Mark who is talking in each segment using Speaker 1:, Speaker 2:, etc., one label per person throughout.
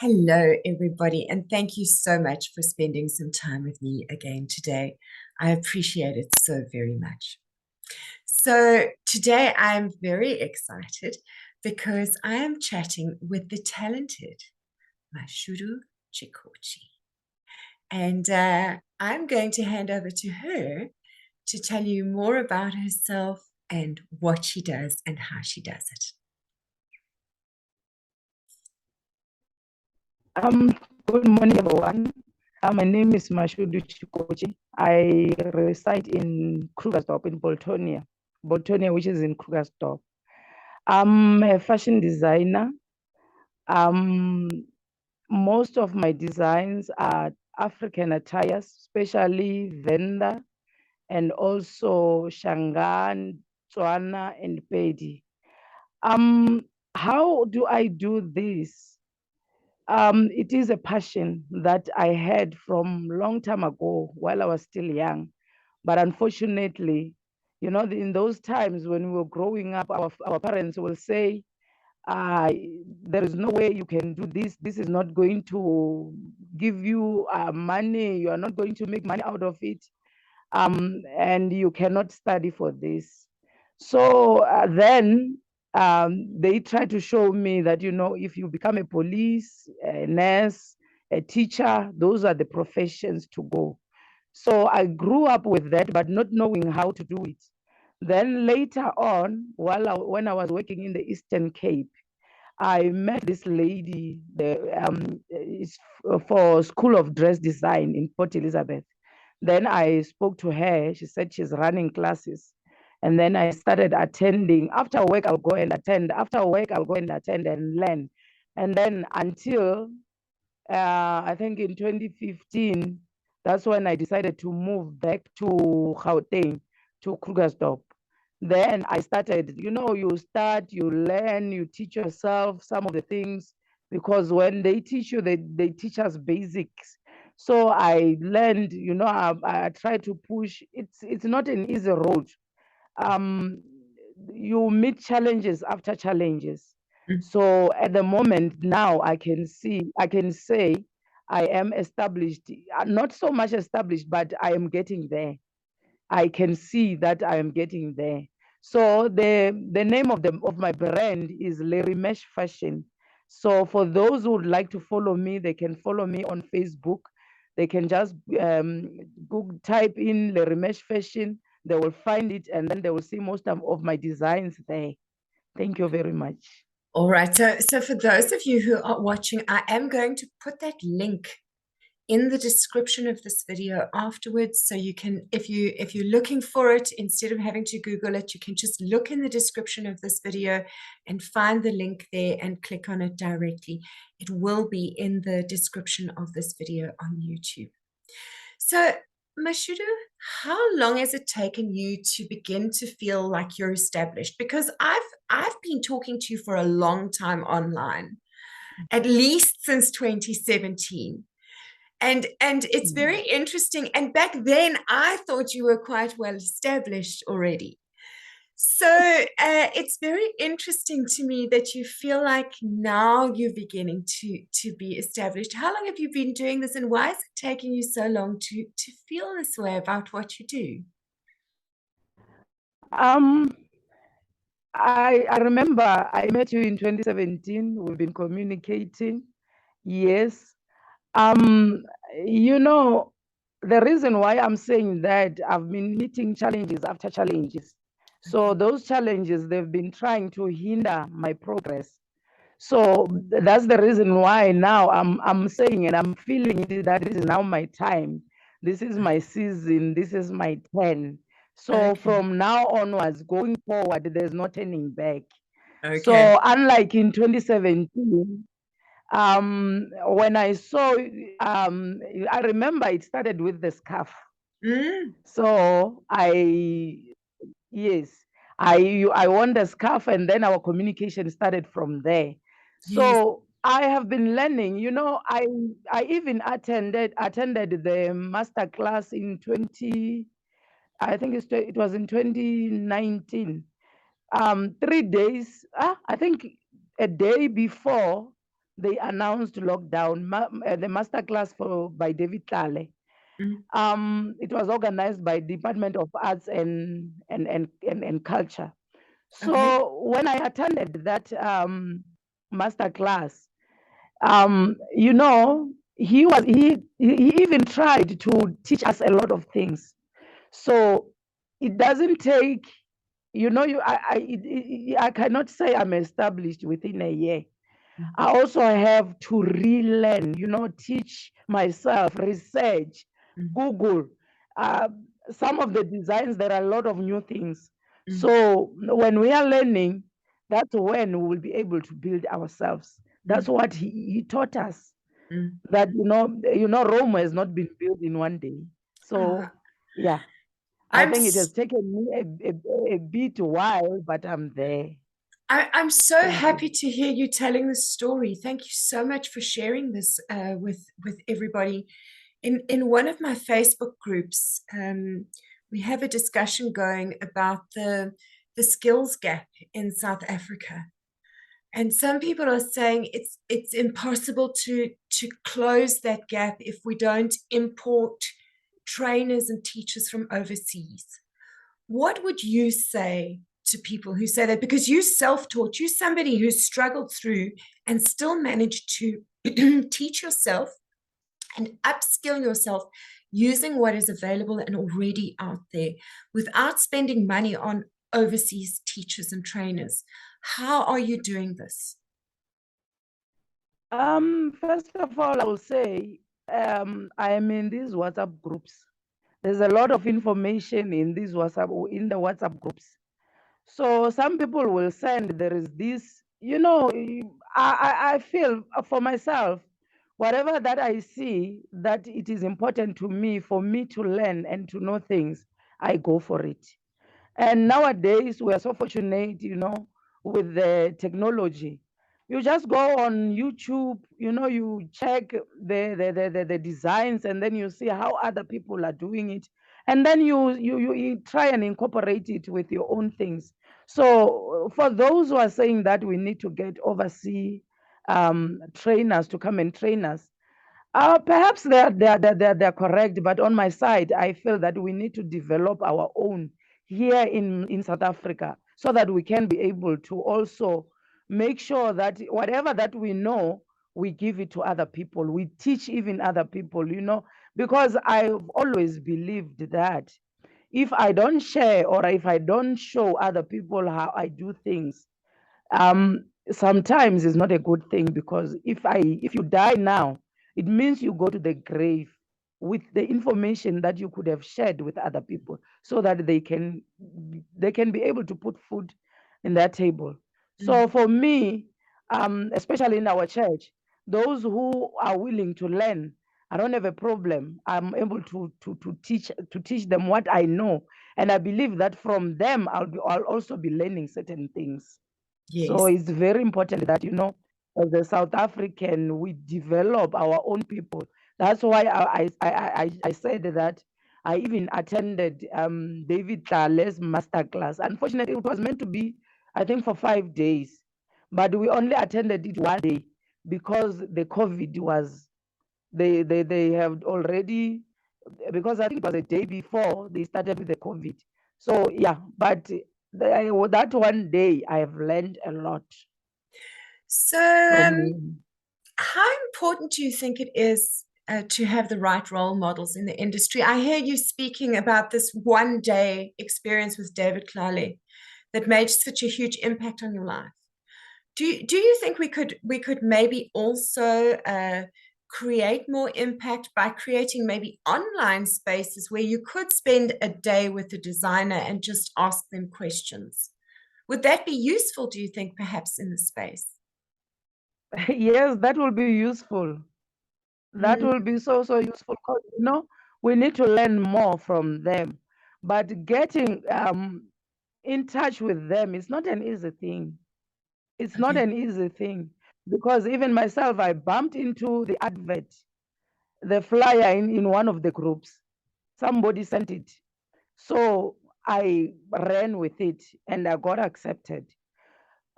Speaker 1: Hello, everybody, and thank you so much for spending some time with me again today. I appreciate it so very much. So, today I'm very excited because I am chatting with the talented Mashudu Tshikotshi. And I'm going to hand over to her to tell you more about herself and what she does and how she does it.
Speaker 2: Good morning, everyone. My name is Mashudu Tshikotshi. I reside in Krugersdorp in Boltonia, which is in Krugersdorp. I'm a fashion designer. Most of my designs are African attires, especially Venda and also Shangan, Tswana, and Pedi. How do I do this? It is a passion that I had from long time ago while I was still young. But unfortunately, in those times when we were growing up, our parents will say, there is no way you can do this. This is not going to give you money. You are not going to make money out of it. And you cannot study for this. So then they try to show me that, if you become a police, a nurse, a teacher, those are the professions to go. So I grew up with that, but not knowing how to do it. Then later on, when I was working in the Eastern Cape, I met this lady for School of Dress Design in Port Elizabeth. Then I spoke to her. She said she's running classes. And then I started attending. After work, I'll go and attend. After work, I'll go and attend and learn. And then until I think in 2015, that's when I decided to move back to Gauteng, to Krugersdorp. Then I started, you start, you learn, you teach yourself some of the things, because when they teach you, they teach us basics. So I learned, I try to push. It's not an easy road. You meet challenges after challenges. So at the moment now, I can say I am established, not so much established, but I am getting there. I can see that I am getting there. So the name of my brand is Larry Mesh Fashion. So for those who would like to follow me, they can follow me on Facebook. They can just Google, type in Larry Mesh Fashion. They will find it, and then they will see most of my designs there. Thank you very much.
Speaker 1: All right. So for those of you who are watching, I am going to put that link in the description of this video afterwards. So you can, if you're looking for it, instead of having to Google it, you can just look in the description of this video and find the link there and click on it directly. It will be in the description of this video on YouTube. So Mashudu, how long has it taken you to begin to feel like you're established? Because I've been talking to you for a long time online, at least since 2017. And it's very interesting. And back then, I thought you were quite well established already. So it's very interesting to me that you feel like now you're beginning to be established. How long have you been doing this, and why is it taking you so long to feel this way about what you do?
Speaker 2: I remember I met you in 2017. We've been communicating. Yes. The reason why I'm saying that, I've been meeting challenges after challenges. So those challenges, they've been trying to hinder my progress. So that's the reason why now I'm saying, and I'm feeling it, that this is now my time. This is my season. This is my turn. So from now onwards, going forward, there's no turning back. So unlike in 2017, when I saw, I remember it started with the scarf. So yes, I won the scarf, and then our communication started from there. So I have been learning, I even attended the master class in I think it was in 2019. 3 days, I think a day before they announced lockdown, the masterclass by David Tlale. It was organized by Department of Arts and Culture. So
Speaker 1: Okay.
Speaker 2: when I attended that masterclass, you know, he even tried to teach us a lot of things. So it doesn't take, you know, I cannot say I'm established within a year. I also have to relearn, you know, teach myself, research, Google. Uh, some of the designs, there are a lot of new things. So when we are learning, that's when we will be able to build ourselves. That's what he taught us. That Rome has not been built in one day. So yeah, I
Speaker 1: I'm
Speaker 2: think it has
Speaker 1: s-
Speaker 2: taken me a bit while, but I'm there.
Speaker 1: I'm so
Speaker 2: Thank
Speaker 1: happy
Speaker 2: you.
Speaker 1: to hear you telling this story. Thank you so much for sharing this with everybody. In one of my Facebook groups, we have a discussion going about the skills gap in South Africa. And some people are saying it's impossible to close that gap if we don't import trainers and teachers from overseas. What would you say to people who say that? Because you self-taught, you somebody who struggled through and still managed to teach yourself and upskill yourself using what is available and already out there without spending money on overseas teachers and trainers. How are you doing this?
Speaker 2: First of all, I will say I am in these WhatsApp groups. There's a lot of information in the WhatsApp groups. So some people will send, there is this, I feel for myself, whatever that I see that it is important to me, for me to learn and to know things, I go for it. And nowadays, we are so fortunate, with the technology. You just go on YouTube, you check the designs, and then you see how other people are doing it. And then you try and incorporate it with your own things. So for those who are saying that we need to get overseas trainers to come and train us, perhaps they're correct, but on my side, I feel that we need to develop our own here in South Africa so that we can be able to also make sure that whatever that we know, we give it to other people. We teach even other people, because I've always believed that if I don't share or if I don't show other people how I do things, sometimes it's not a good thing, because if you die now, it means you go to the grave with the information that you could have shared with other people so that they can be able to put food in their table. So for me, especially in our church, those who are willing to learn, I don't have a problem. I'm able to teach them what I know, and I believe that from them I'll also be learning certain things. So
Speaker 1: Yes.
Speaker 2: it's very important that, as a South African, we develop our own people. That's why I said that I even attended David Tlale's masterclass. Unfortunately, it was meant to be, I think, for 5 days, but we only attended it one day because the COVID was, they have already, because I think it was a day before they started with the COVID. So yeah, but that one day I have learned a lot
Speaker 1: So,
Speaker 2: from him.
Speaker 1: how important do you think it is to have the right role models in the industry? I hear you speaking about this one day experience with David Clale that made such a huge impact on your life. Do you think we could maybe also create more impact by creating maybe online spaces where you could spend a day with a designer and just ask them questions? Would that be useful, do you think, perhaps in the space?
Speaker 2: Yes, that will be useful. That will be so useful, because we need to learn more from them. But getting in touch with them is not an easy thing. It's not
Speaker 1: Okay.
Speaker 2: an easy thing, because even myself, I bumped into the advert, the flyer in one of the groups. Somebody sent it. So I ran with it and I got accepted.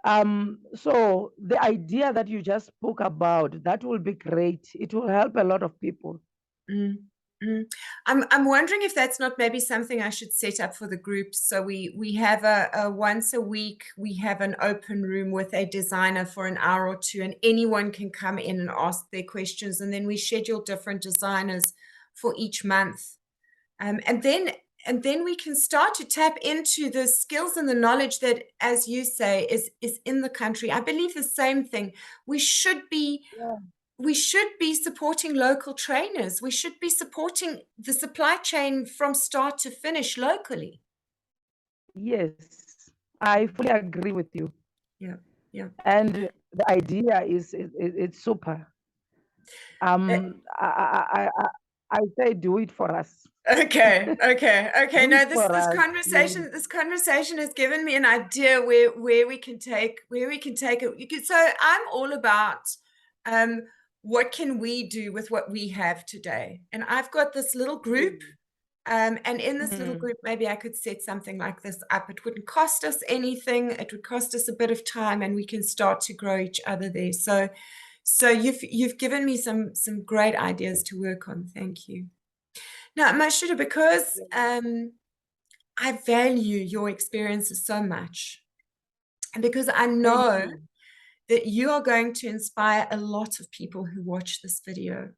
Speaker 2: So the idea that you just spoke about, that will be great. It will help a lot of people.
Speaker 1: Mm, mm. I'm wondering if that's not maybe something I should set up for the group. So we have a once a week we have an open room with a designer for an hour or two, and anyone can come in and ask their questions, and then we schedule different designers for each month. And then we can start to tap into the skills and the knowledge that, as you say, is in the country. I believe the same thing. We should be
Speaker 2: Yeah.
Speaker 1: we should be supporting local trainers. We should be supporting the supply chain from start to finish locally.
Speaker 2: Yes, I fully agree with you.
Speaker 1: Yeah, yeah.
Speaker 2: And the idea is it's super.
Speaker 1: Uh,
Speaker 2: I say do it for us.
Speaker 1: Okay, okay.
Speaker 2: Do it
Speaker 1: No,
Speaker 2: for us. Yes.
Speaker 1: this conversation has given me an idea where we can take it. So I'm all about um what can we do with what we have today? And I've got this little group. And in this little
Speaker 2: Mm.
Speaker 1: group, maybe I could set something like this up. It wouldn't cost us anything. It would cost us a bit of time, and we can start to grow each other there. So you've given me some great ideas to work on. Thank you. Now, Mashudu, because I value your experiences so much, and because I
Speaker 2: Thank
Speaker 1: know
Speaker 2: you.
Speaker 1: that you are going to inspire a lot of people who watch this video,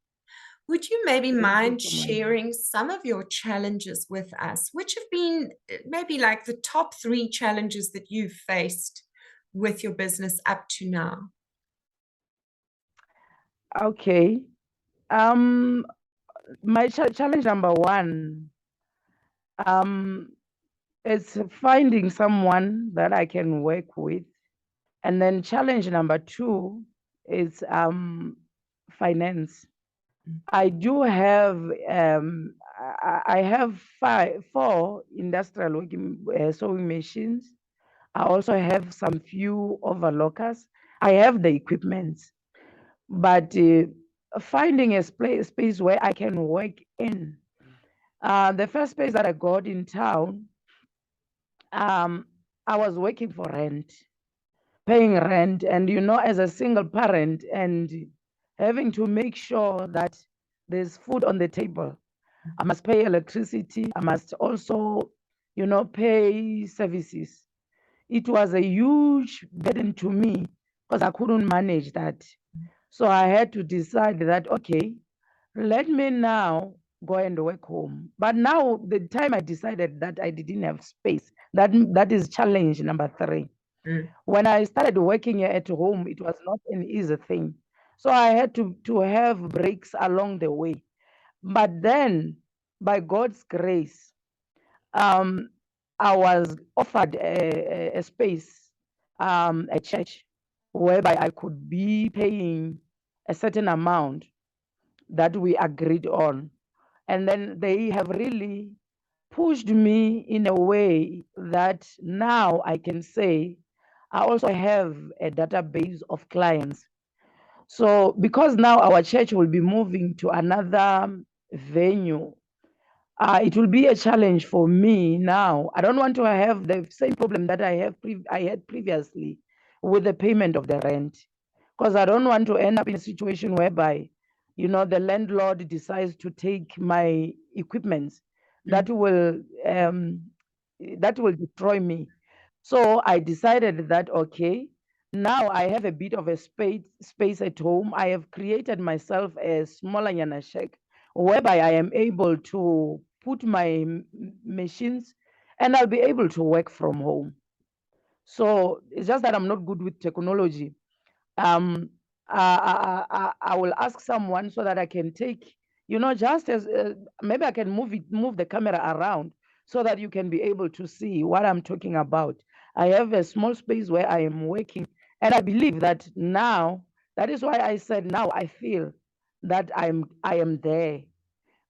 Speaker 1: would you maybe
Speaker 2: Thank you
Speaker 1: mind
Speaker 2: so much.
Speaker 1: sharing some of your challenges with us, which have been maybe like the top 3 challenges that you've faced with your business up to now?
Speaker 2: Okay. Um, my challenge number one, um, is finding someone that I can work with. And then challenge number two is finance. I do have I have four industrial working sewing machines. I also have some few overlockers. I have the equipment, but finding a space where I can work in. The first space that I got in town, I was working for rent, paying rent, and as a single parent, and having to make sure that there's food on the table. I must pay electricity. I must also, pay services. It was a huge burden to me because I couldn't manage that. So I had to decide that, okay, let me now go and work home. But now the time I decided that I didn't have space, that is challenge number three.
Speaker 1: Mm.
Speaker 2: When I started working at home, it was not an easy thing. So I had to have breaks along the way. But then, by God's grace, um, I was offered a space, a church, whereby I could be paying a certain amount that we agreed on. And then they have really pushed me in a way that now I can say I also have a database of clients. So because now our church will be moving to another venue, it will be a challenge for me now. I don't want to have the same problem that I had previously with the payment of the rent, because I don't want to end up in a situation whereby, the landlord decides to take my equipment that will destroy me. So I decided that, okay, now I have a bit of a space at home. I have created myself a smaller yana shack whereby I am able to put my machines and I'll be able to work from home. So it's just that I'm not good with technology. um I will ask someone so that I can take, just as maybe I can move the camera around so that you can be able to see what I'm talking about. I have a small space where I am working, and I believe that now, that is why I said now I feel that I am there,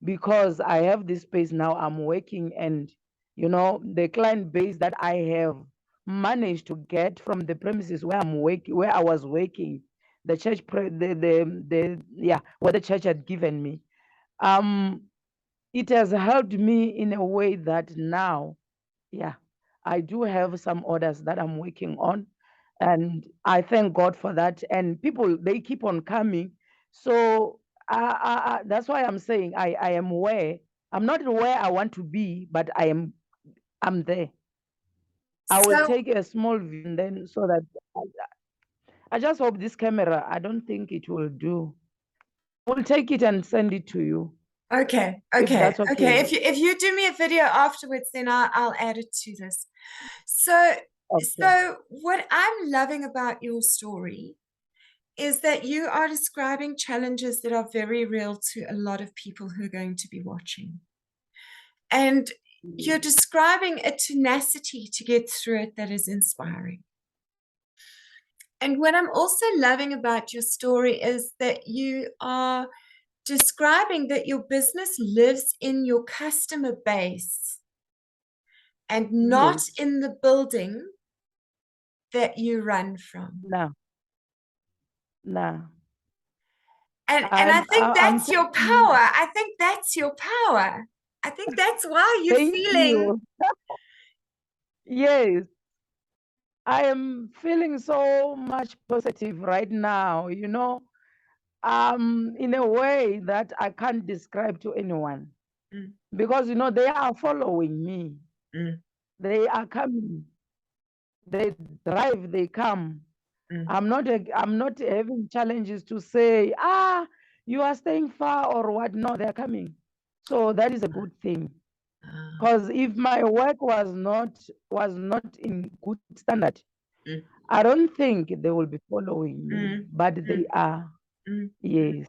Speaker 2: because I have this space now. I'm working, and the client base that I have managed to get from the premises where I'm working, where I was working, the church, yeah, what the church had given me. Um, it has helped me in a way that now, yeah, I do have some orders that I'm working on, And I thank God for that. And people, they keep on coming. So that's why I'm saying I am where, I'm not where I want to be, but I'm there. I will
Speaker 1: So,
Speaker 2: take a small view and then so that I just hope this camera, I don't think it will do. I will take it and send it to you
Speaker 1: okay,
Speaker 2: if
Speaker 1: okay,
Speaker 2: that's
Speaker 1: okay.
Speaker 2: okay.
Speaker 1: If you do me a video afterwards, then I'll add it to this. So,
Speaker 2: Okay.
Speaker 1: so what I'm loving about your story is that you are describing challenges that are very real to a lot of people who are going to be watching. And you're describing a tenacity to get through it that is inspiring. And what I'm also loving about your story is that you are describing that your business lives in your customer base and not
Speaker 2: Yes.
Speaker 1: in the building that you run from.
Speaker 2: Now, now.
Speaker 1: And I think
Speaker 2: I'm
Speaker 1: that's your
Speaker 2: telling
Speaker 1: power.
Speaker 2: you,
Speaker 1: I think that's your power. I think that's why you're
Speaker 2: thank
Speaker 1: feeling.
Speaker 2: you. Yes, I am feeling so much positive right now, in a way that I can't describe to anyone.
Speaker 1: Mm,
Speaker 2: Because, they are following me.
Speaker 1: mm,
Speaker 2: They are coming. They drive, they come.
Speaker 1: mm.
Speaker 2: I'm not having challenges to say, you are staying far or what. No, they're coming. So that is a good thing.
Speaker 1: Ah,
Speaker 2: Because if my work was not in good standard,
Speaker 1: mm,
Speaker 2: I don't think they will be following me,
Speaker 1: mm,
Speaker 2: but they
Speaker 1: mm,
Speaker 2: are.
Speaker 1: mm.
Speaker 2: Yes.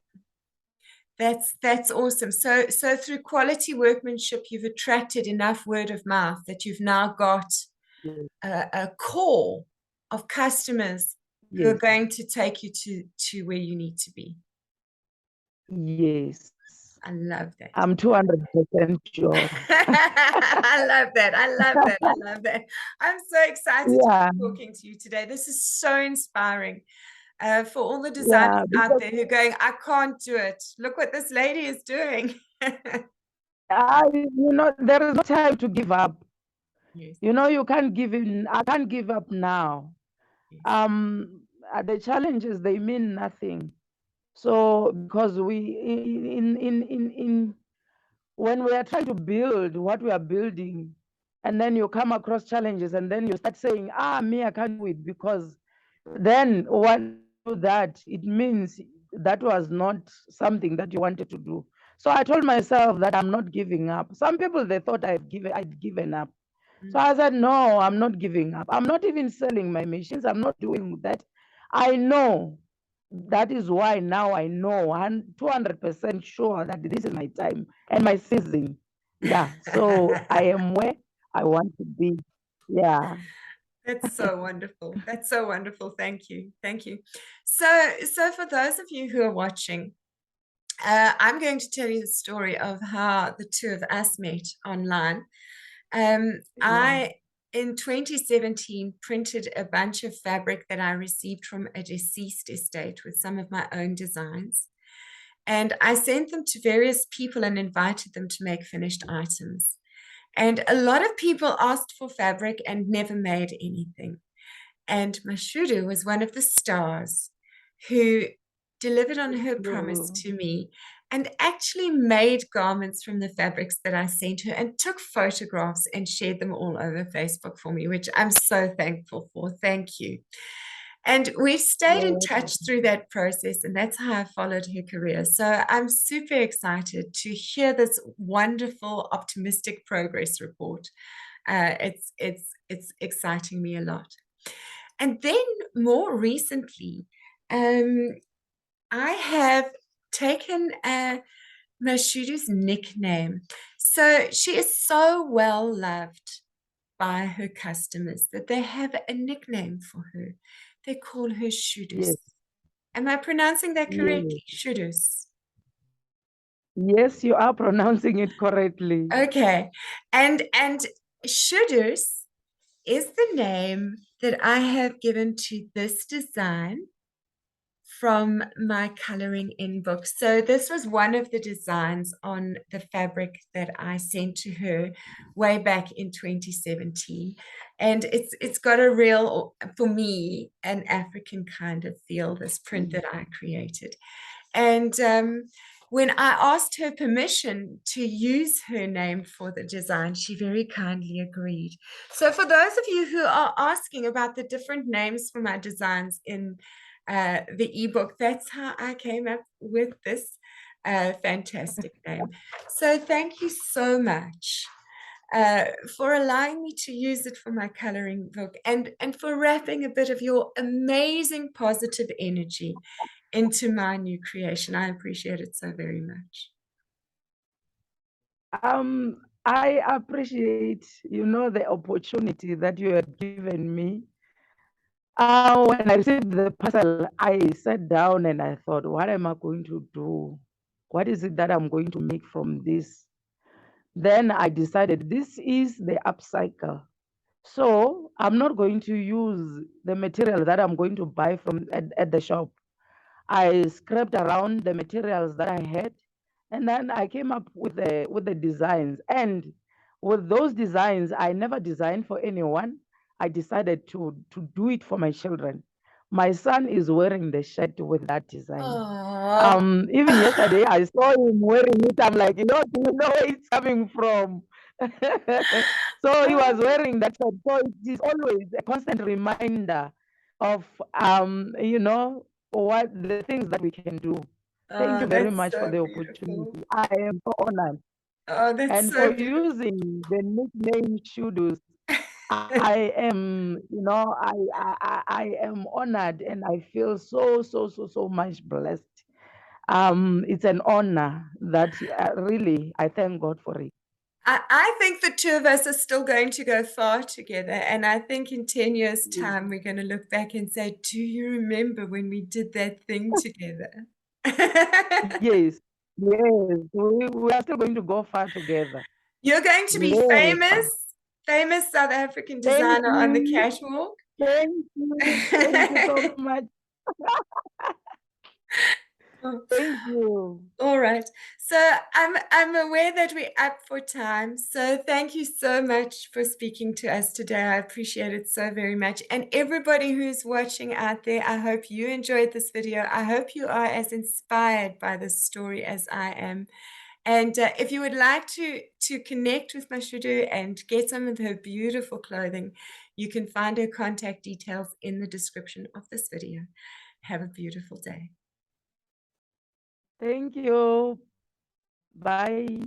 Speaker 1: That's awesome. So through quality workmanship, you've attracted enough word of mouth that you've now got
Speaker 2: Yes.
Speaker 1: a core of customers who are
Speaker 2: Yes.
Speaker 1: going to take you to where you need to be.
Speaker 2: Yes.
Speaker 1: I love that.
Speaker 2: I'm 200% sure.
Speaker 1: I love that. I love that. I love that. I'm so excited to
Speaker 2: Yeah.
Speaker 1: be talking to you today. This is so inspiring for all the designers
Speaker 2: Yeah.
Speaker 1: out
Speaker 2: Because
Speaker 1: there who are going, I can't do it. Look what this lady is doing.
Speaker 2: there is no time to give up.
Speaker 1: Yes,
Speaker 2: You can't give in. I can't give up now.
Speaker 1: yes.
Speaker 2: The challenges, they mean nothing. So because we in when we are trying to build what we are building, and then you come across challenges, and then you start saying, me, I can't do it, because then when you do that, it means that was not something that you wanted to do. So I told myself that I'm not giving up. Some people, they thought I'd given up. So
Speaker 1: Mm.
Speaker 2: I said, no, I'm not giving up. I'm not even selling my machines. I'm not doing that. I know. That is why now I know I'm 200% sure that this is my time and my season. Yeah. So I am where I want to be. Yeah.
Speaker 1: That's so wonderful. That's so wonderful. Thank you. Thank you. So for those of you who are watching, I'm going to tell you the story of how the two of us met online.
Speaker 2: Yeah.
Speaker 1: I, in 2017, printed a bunch of fabric that I received from a deceased estate with some of my own designs. And I sent them to various people and invited them to make finished items. And a lot of people asked for fabric and never made anything. And Mashudu was one of the stars who delivered on her promise
Speaker 2: You.
Speaker 1: to me and actually made garments from the fabrics that I sent her and took photographs and shared them all over Facebook for me, which I'm so thankful for. Thank you. And we've stayed in
Speaker 2: You're
Speaker 1: touch through that process, and that's how I followed her career. So I'm super excited to hear this wonderful, optimistic progress report. It's exciting me a lot. And then more recently, I have taken Mashudu's nickname. So she is so well loved by her customers that they have a nickname for her. They call her Shudus.
Speaker 2: Yes.
Speaker 1: Am I pronouncing that
Speaker 2: Yes.
Speaker 1: correctly? Shudus.
Speaker 2: Yes, you are pronouncing it correctly.
Speaker 1: Okay. And Shudus is the name that I have given to this design from my coloring in book. So this was one of the designs on the fabric that I sent to her way back in 2017. And it's got a real, for me, an African kind of feel, this print that I created. And when I asked her permission to use her name for the design, she very kindly agreed. So for those of you who are asking about the different names for my designs in the ebook, that's how I came up with this fantastic name. So thank you so much for allowing me to use it for my coloring book, and for wrapping a bit of your amazing positive energy into my new creation. I appreciate it so very much.
Speaker 2: I appreciate, the opportunity that you have given me. When I received the parcel, I sat down and I thought, what am I going to do? What is it that I'm going to make from this? Then I decided this is the upcycle. So I'm not going to use the material that I'm going to buy from at the shop. I scraped around the materials that I had, and then I came up with the designs. And with those designs, I never designed for anyone. I decided to do it for my children. My son is wearing the shirt with that design.
Speaker 1: Oh,
Speaker 2: Even yesterday, I saw him wearing it. I'm like, do you know where it's coming from? So he was wearing that shirt. So it is always a constant reminder of, what the things that we can do. Thank you very
Speaker 1: that's
Speaker 2: much for
Speaker 1: so
Speaker 2: the
Speaker 1: beautiful.
Speaker 2: opportunity. I am so honored.
Speaker 1: Oh, that's
Speaker 2: And
Speaker 1: so
Speaker 2: for
Speaker 1: beautiful.
Speaker 2: using the nickname Shudus, I am, I am honored, and I feel so, so, so, so much blessed. It's an honor that really I thank God for it.
Speaker 1: I think the two of us are still going to go far together. And I think in 10 years'
Speaker 2: Yes,
Speaker 1: time, we're going to look back and say, do you remember when we did that thing together?
Speaker 2: yes, we are still going to go far together.
Speaker 1: You're going to be
Speaker 2: Yes,
Speaker 1: famous South African
Speaker 2: thank
Speaker 1: designer on the
Speaker 2: you,
Speaker 1: catwalk.
Speaker 2: thank you so much. Thank you.
Speaker 1: All right. So I'm aware that we're up for time. So thank you so much for speaking to us today. I appreciate it so very much. And everybody who's watching out there, I hope you enjoyed this video. I hope you are as inspired by this story as I am. And if you would like to connect with Mashudu and get some of her beautiful clothing, you can find her contact details in the description of this video. Have a beautiful day.
Speaker 2: Thank you. Bye.